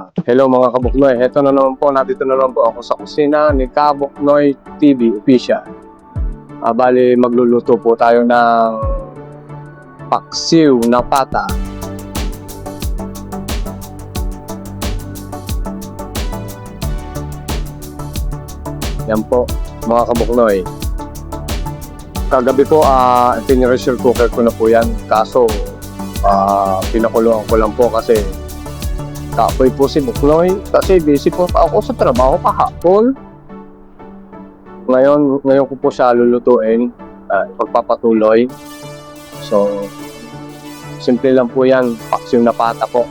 Hello mga kabuknoy, eto na naman po, nandito na naman po ako sa kusina ni Kabuknoy TV Official. Bali, magluluto po tayo ng paksiw na pata. Yan po mga kabuknoy. Kagabi po, pinipressure cooker ko na po yan. Kaso, pinakuluan ko lang po kasi kapoy po si Buknoy kasi busy po ako sa trabaho kahapon. Ngayon ko po siya lulutuin, pagpapatuloy. So, simple lang po yan, paksiw na pata po.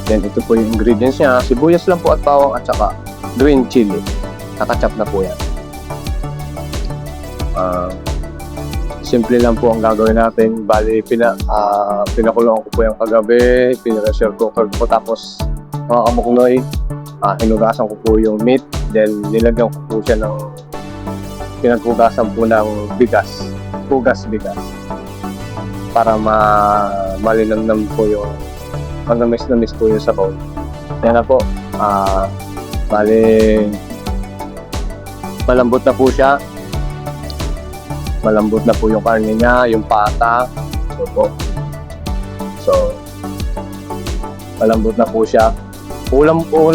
Then ito po yung ingredients niya, sibuyas lang po at bawang at saka green chili. Nakachop na po yan. Simple lang po ang gagawin natin. Bali, pinakulong ko po yung kagabi, pinapressure cooker ko, tapos mga kabuknoy, hinugasan ko po yung meat, then nilagyan ko po siya ng pinaghugasan po ng bigas, bigas para malinamnam po yung manamis po yung sabaw. Yan na po. Bali, malambot na po siya. Malambot na po yung karne niya, yung pata. Ito po. So, malambot na po siya. Kulang ko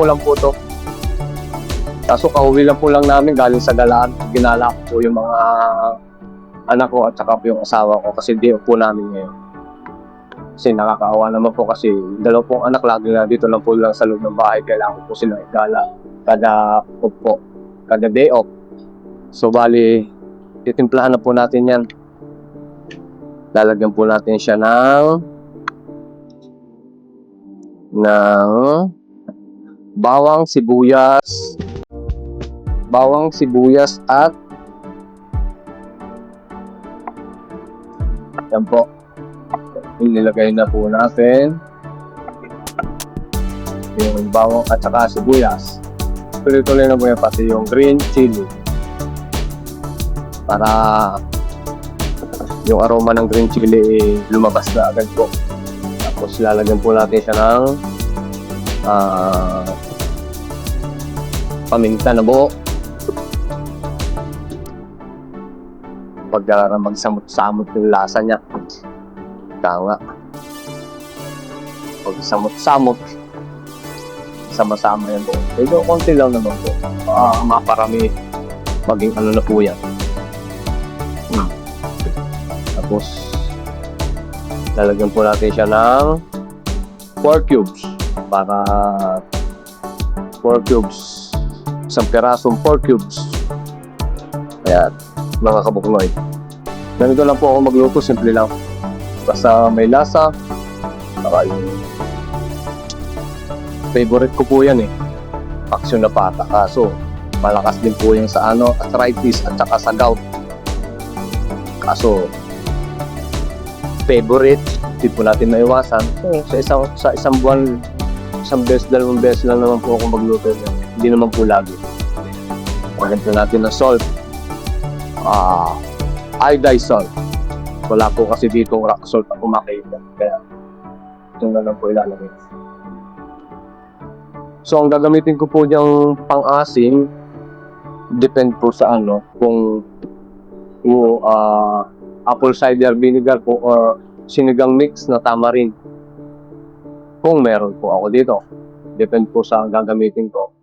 lang po to. Kaso kauwi lang po lang namin galing sa galaan. Ginala ko po yung mga anak ko at saka po yung asawa ko kasi di po namin ngayon. Kasi nakakaawa naman po kasi dalawa pong anak lagi na dito lang po lang sa loob ng bahay. Kailangan ko po silang igala kada day off. So, bali, titimplahan na po natin yan. Lalagyan po natin siya ng bawang, sibuyas at yan po. Nilagay na po natin yung bawang at saka sibuyas. Tuloy-tuloy na po yan, pati yung green chili para yung aroma ng green chili lumabas na agad po. Tapos lalagyan po natin siya ng paminta na buo. Pag magsamot-samot yung lasa niya. Tanga. Pag samot-samot, sama-sama yan po. Medyo konti lang naman po. Maparami maging ano na po yan. Tapos lalagyan po natin siya ng 4 cubes para 4 cubes, isang pirasong 4 cubes. Ayan mga kabuknoy, ganito lang po ako magluto, simple lang, basta may lasa. Saka yung favorite ko po yan paksiw na pata, kaso malakas din po yung sa arthritis at saka sa gout. Kaso favorite, hindi po natin maiwasan. So, sa isang buwan, isang beses, dalawang beses lang naman po ako magluto. Hindi naman po lagi. Pagkanta natin ng salt. Iodized salt. Wala po kasi dito rock salt ako makita. Kaya ito na lang po ilalagay. So, ang gagamitin ko po niyang pang-asim, depend po sa kung apple cider vinegar po or sinigang mix na tamarind. Kung meron po ako dito. Depende po sa gagamitin ko.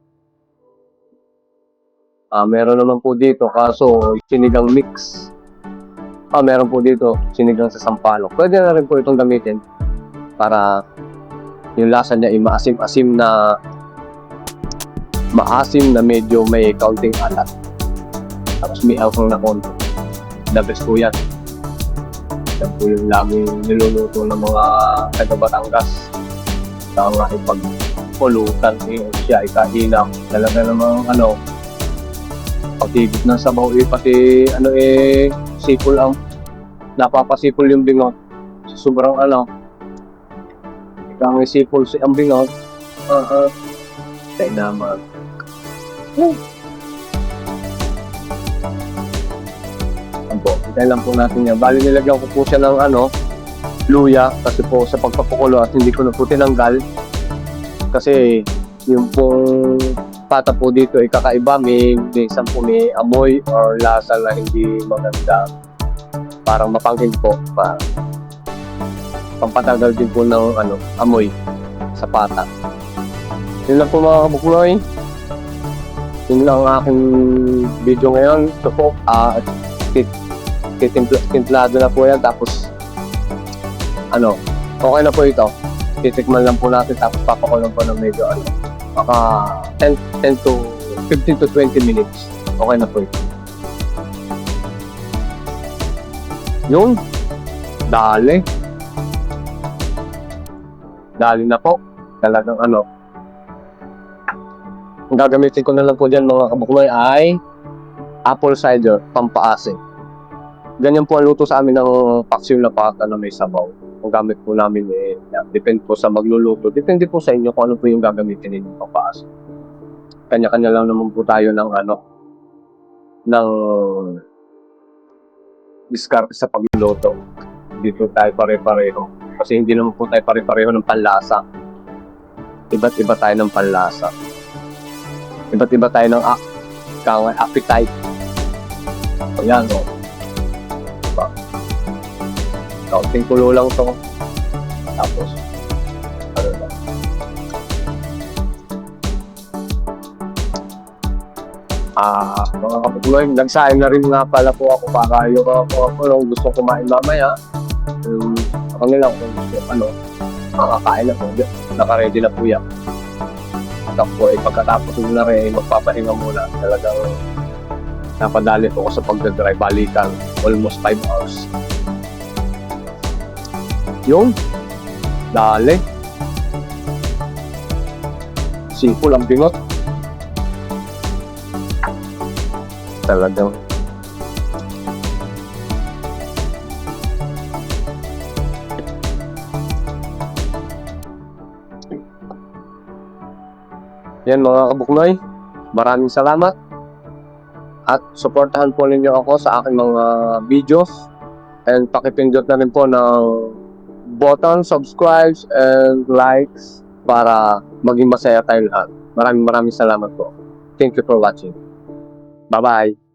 Meron naman po dito, kaso sinigang mix. Meron po dito, sinigang sa sampalok. Pwede na rin po itong gamitin para yung lasa niya ay maasim na medyo may kaunting alat. Tapos may alcohol na konti. The best po yan. Yan po yung laging niluluto ng mga taga Batangas. Tama ipagpulutan siya, ikahinang. Talaga namang pagtigit ng sabaw pati sipol ang napapasipol yung bingot. Sobrang ikang sipol ang bingot. Tayo naman. Po. Hintay lang po natin yan. Bali, nilagyan ko po siya ng luya kasi po sa pagpapakulo at hindi ko na po tinanggal. Kasi yung pong pata po dito ay kakaiba, minsan po may amoy or lasa na hindi maganda. Parang mapangkin po, pampatagal din po ng amoy sa pata. Yun lang po mga kabuknoy. Yun lang ang aking video ngayon. Ito po, timplado na po yan. Tapos, okay na po ito. Titikman lang po natin. Tapos papakulang po ng medyo, baka 10 to 15 to 20 minutes. Okay na po ito. Yun. Dali na po. Talagang ang gagamitin ko na lang po dyan mga kabuknoy ay apple cider, pampaasim. Ganyan po ang luto sa amin ng paksiw na pata na may sabaw. Ang gamit po namin depende po sa magluluto. Depende po sa inyo kung ano po yung gagamitin ninyo pampaasim. Kanya-kanya lang naman po tayo ng ng diskarte sa pagluluto. Dito tayo pare-pareho. Kasi hindi naman po tayo pare-pareho ng panlasa. Iba't iba tayo ng panlasa. Iba't iba tayo ng appetite. Ayan, diba? Kaunting kulo lang to. Tapos, lang. Mga kapatuloy, nagsayang na rin nga pala po ako para yung kung gusto kumain mamaya. Ako nila kung gusto, makakain na po. Naka-ready na po yan. Ako pagkatapos na rin magpapahinga muna. Talagang napadali po ako sa pagdadrive, balikan almost 5 hours. Yung dali sipol ang bingot talagang. Yan mga kabuknoy, maraming salamat at suportahan po ninyo ako sa aking mga videos and pakipindot na rin po ng button, subscribes and likes para maging masaya tayo lahat. Maraming salamat po. Thank you for watching. Bye-bye.